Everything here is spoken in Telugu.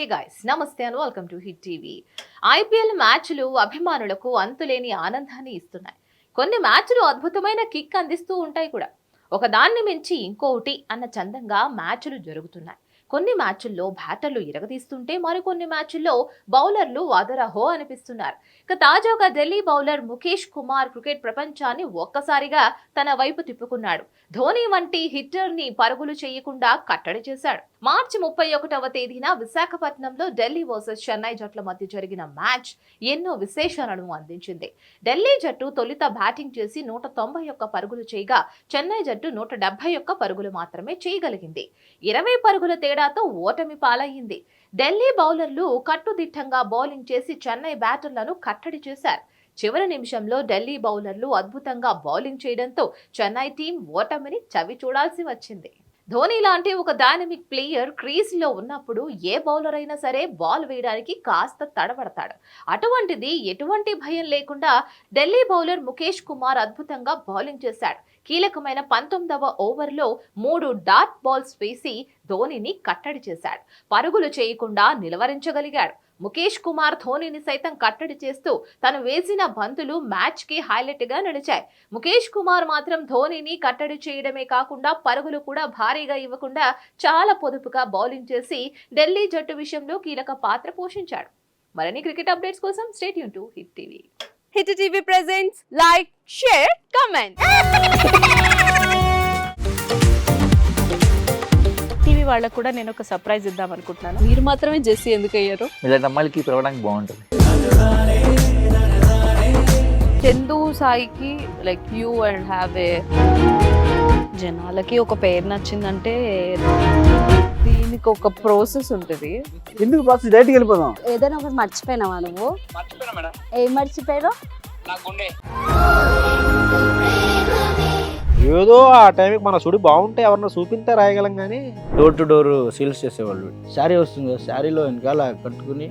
హే గాయ్స్ నమస్తే and welcome to hit TV. IPL మ్యాచ్లు అభిమానులకు అంతులేని ఆనందాన్ని ఇస్తున్నాయి. కొన్ని మ్యాచ్లు అద్భుతమైన కిక్ అందిస్తూ ఉంటాయి కూడా. ఒకదాన్ని మించి ఇంకోటి అన్న చందంగా మ్యాచ్లు జరుగుతున్నాయి. కొన్ని మ్యాచ్ల్లో బ్యాటర్లు ఇరగదీస్తుంటే మరికొన్ని మ్యాచ్ల్లో బౌలర్లు అదరహో అనిపిస్తున్నారు. ఇక తాజాగా ఢిల్లీ బౌలర్ ముఖేష్ కుమార్ క్రికెట్ ప్రపంచాన్ని ఒక్కసారిగా తన వైపు తిప్పుకున్నాడు. ధోని వంటి హిట్టర్ ని పరుగులు చేయకుండా కట్టడి చేశాడు. మార్చి 31వ తేదీన విశాఖపట్నంలో ఢిల్లీ వర్సెస్ చెన్నై జట్ల మధ్య జరిగిన మ్యాచ్ ఎన్నో విశేషాలను అందించింది. ఢిల్లీ జట్టు తొలుత బ్యాటింగ్ చేసి 191 పరుగులు చేయగా చెన్నై జట్టు 171 పరుగులు మాత్రమే చేయగలిగింది. 20 పరుగుల తేడాతో ఓటమి పాలయ్యింది. ఢిల్లీ బౌలర్లు కట్టుదిట్టంగా బౌలింగ్ చేసి చెన్నై బ్యాటర్లను కట్టడి చేశారు. చివరి నిమిషంలో ఢిల్లీ బౌలర్లు అద్భుతంగా బౌలింగ్ చేయడంతో చెన్నై టీం ఓటమిని చవి చూడాల్సి వచ్చింది. ధోని లాంటి ఒక డైనమిక్ ప్లేయర్ క్రీజ్ లో ఉన్నప్పుడు ఏ బౌలర్ అయినా సరే బాల్ వేయడానికి కాస్త తడబడతాడు. అటువంటిది ఎటువంటి భయం లేకుండా ఢిల్లీ బౌలర్ ముఖేష్ కుమార్ అద్భుతంగా బౌలింగ్ చేశాడు. కీలకమైన 19వ ఓవర్లో 3 డాట్ బాల్స్ వేసి ధోనిని కట్టడి చేశాడు. పరుగులు చేయకుండా నిలవరించగలిగాడు. ముఖేష్ కుమార్ ధోనిని సైతం కట్టడి చేస్తూ తను వేసిన బంతులు మ్యాచ్ కి హైలైట్ గా నిలిచాయి. ముఖేష్ కుమార్ మాత్రం ధోనిని కట్టడి చేయడమే కాకుండా పరుగులు కూడా భారీగా ఇవ్వకుండా చాలా పొదుపుగా బౌలింగ్ చేసి ఢిల్లీ జట్టు విషయంలో కీలక పాత్ర పోషించాడు. మరిన్ని క్రికెట్ అప్డేట్స్ కోసం stay tune to hit TV. Hit TV presents like, share, comment. TV వాళ్ళకు కూడా నేను ఒక సర్ప్రైజ్ ఇద్దాం అనుకుంటున్నాను. మీరు మాత్రమే జెస్సీ ఎందుకు అయ్యారు? ఇలాంటి అమ్మాయిలకి పిలవడానికి బాగుంటుంది. చందు సాయికి like you and have a జనాలకి ఒక పేరు నచ్చిందంటే దీనికి ఒక ప్రాసెస్ ఉంటుంది. ఎందుకు ప్రాసెస్ డైరెక్ట్గా వెళ్ళిపోదాం. ఏదైనా ఒకటి మర్చిపోయినావా నువ్వు? ఏం మర్చిపోయావు? ఏదో ఆ టైంకి మన సుడి బాగుంటే ఎవరన్నా చూపిస్తే రాయగలం కానీ డోర్ టు డోర్ సేల్స్ చేసేవాళ్ళు. శారీ వస్తుంది, శారీలో వెనకాల కట్టుకుని